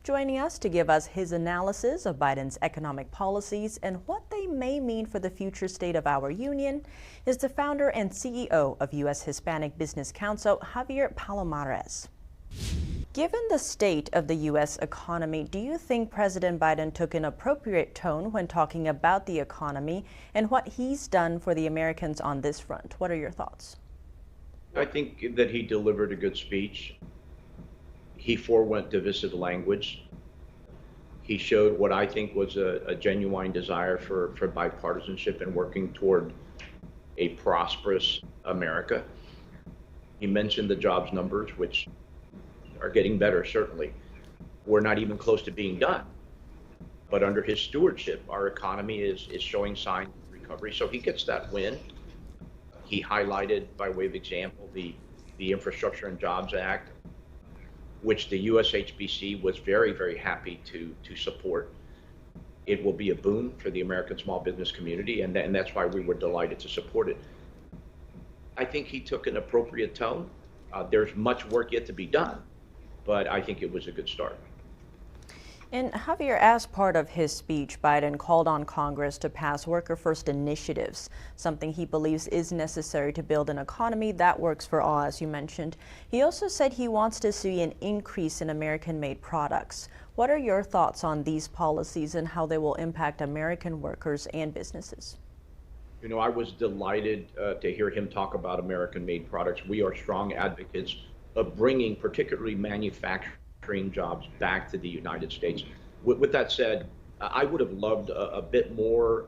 Joining us to give us his analysis of Biden's economic policies and what they may mean for the future state of our union is the founder and CEO of U.S. Hispanic Business Council, Javier Palomarez. Given the state of the U.S. economy, do you think President Biden took an appropriate tone when talking about the economy and what he's done for the Americans on this front? What are your thoughts? I think that he delivered a good speech. He forewent divisive language. He showed what I think was a genuine desire for bipartisanship and working toward a prosperous America. He mentioned the jobs numbers, which are getting better, certainly. We're not even close to being done. But under his stewardship, our economy is showing signs of recovery. So he gets that win. He highlighted, by way of example, the Infrastructure and Jobs Act, which the USHBC was very, very happy to support. It will be a boon for the American small business community, and that's why we were delighted to support it. I think he took an appropriate tone. There's much work yet to be done, but I think it was a good start. And Javier, as part of his speech, Biden called on Congress to pass worker-first initiatives, something he believes is necessary to build an economy that works for all, as you mentioned. He also said he wants to see an increase in American-made products. What are your thoughts on these policies and how they will impact American workers and businesses? You know, I was delighted to hear him talk about American-made products. We are strong advocates of bringing particularly manufacturing jobs back to the United States. With that said, I would have loved a bit more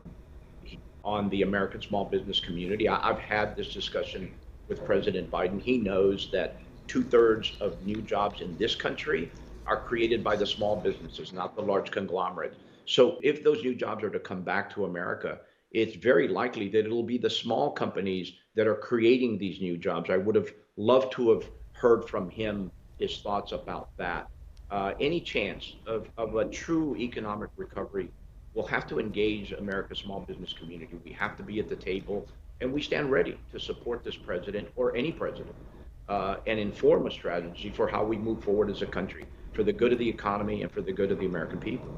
on the American small business community. I've had this discussion with President Biden. He knows that 2/3 of new jobs in this country are created by the small businesses, not the large conglomerate. So if those new jobs are to come back to America, it's very likely that it'll be the small companies that are creating these new jobs. I would have loved to have heard from him his thoughts about that. Any chance of a true economic recovery will have to engage America's small business community. We have to be at the table, and we stand ready to support this president or any president and inform a strategy for how we move forward as a country for the good of the economy and for the good of the American people.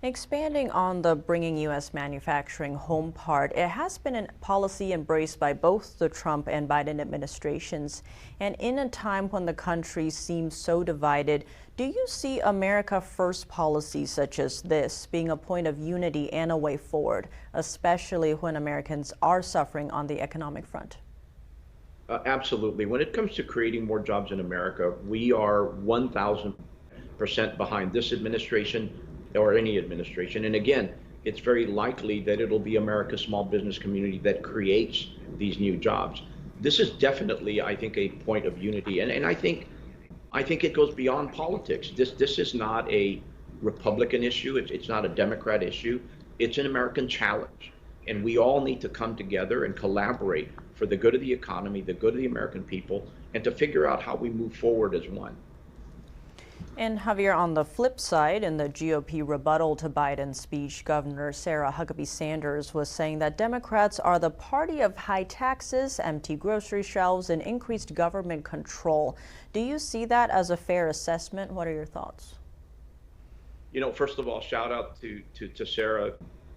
Expanding on the bringing U.S. manufacturing home part, it has been a policy embraced by both the Trump and Biden administrations. And in a time when the country seems so divided, do you see America First policies such as this being a point of unity and a way forward, especially when Americans are suffering on the economic front? Absolutely. When it comes to creating more jobs in America, we are 1,000% behind this administration or any administration. And again, it's very likely that it'll be America's small business community that creates these new jobs. This is definitely, I think, a point of unity. And I think it goes beyond politics. This is not a Republican issue. It's not a Democrat issue. It's an American challenge. And we all need to come together and collaborate for the good of the economy, the good of the American people, and to figure out how we move forward as one. And Javier, on the flip side, in the GOP rebuttal to Biden's speech, Governor Sarah Huckabee Sanders was saying that Democrats are the party of high taxes, empty grocery shelves, and increased government control. Do you see that as a fair assessment? What are your thoughts? You know, first of all, shout out to Sarah,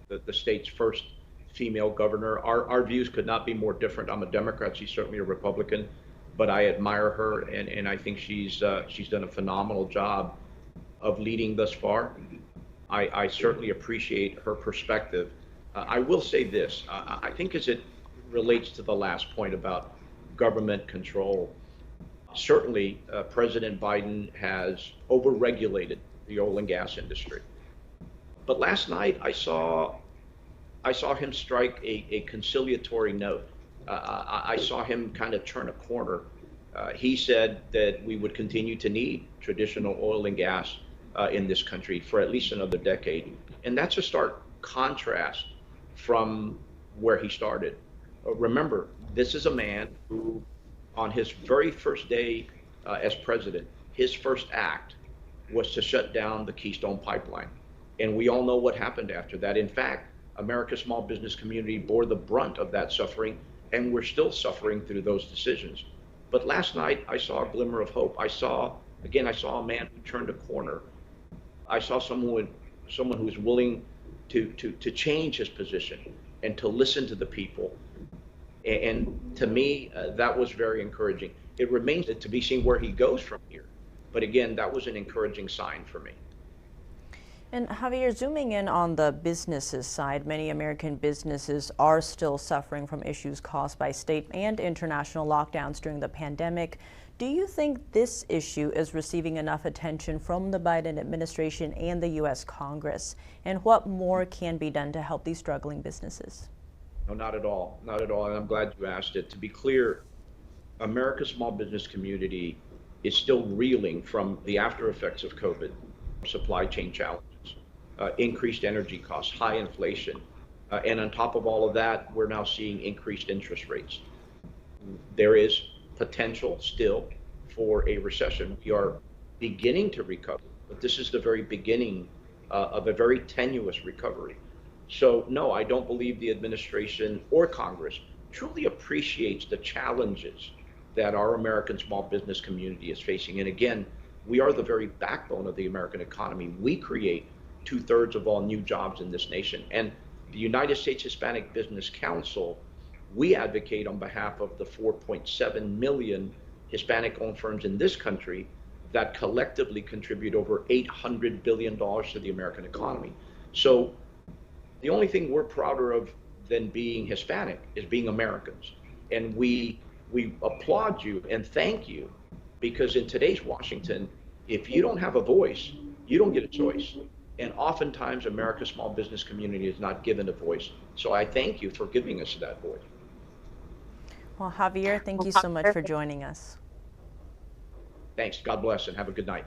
the state's first female governor. Our views could not be more different. I'm a Democrat. She's certainly a Republican. But I admire her, and I think she's done a phenomenal job of leading thus far. I certainly appreciate her perspective. I will say this, I think as it relates to the last point about government control, certainly President Biden has overregulated the oil and gas industry. But last night I saw him strike a conciliatory note. I saw him kind of turn a corner. He said that we would continue to need traditional oil and gas in this country for at least another decade. And that's a stark contrast from where he started. Remember, this is a man who, on his very first day as president, his first act was to shut down the Keystone Pipeline. And we all know what happened after that. In fact, America's small business community bore the brunt of that suffering, and we're still suffering through those decisions. But last night, I saw a glimmer of hope. I saw Again, I saw a man who turned a corner. I saw someone who was willing to change his position and to listen to the people. And to me, that was very encouraging. It remains to be seen where he goes from here. But again, that was an encouraging sign for me. And Javier, zooming in on the businesses side, many American businesses are still suffering from issues caused by state and international lockdowns during the pandemic. Do you think this issue is receiving enough attention from the Biden administration and the U.S. Congress? And what more can be done to help these struggling businesses? No, not at all. Not at all. And I'm glad you asked it. To be clear, America's small business community is still reeling from the after effects of COVID, supply chain challenges, increased energy costs, high inflation. And on top of all of that, we're now seeing increased interest rates. There is potential still for a recession. We are beginning to recover, but this is the very beginning of a very tenuous recovery. So no, I don't believe the administration or Congress truly appreciates the challenges that our American small business community is facing. And again, we are the very backbone of the American economy. We create 2/3 of all new jobs in this nation. And the United States Hispanic Business Council, we advocate on behalf of the 4.7 million Hispanic-owned firms in this country that collectively contribute over $800 billion to the American economy. So the only thing we're prouder of than being Hispanic is being Americans. And we applaud you and thank you, because in today's Washington, if you don't have a voice, you don't get a choice. And oftentimes America's small business community is not given a voice. So I thank you for giving us that voice. Well, Javier, thank you so much for joining us. Thanks. God bless and have a good night.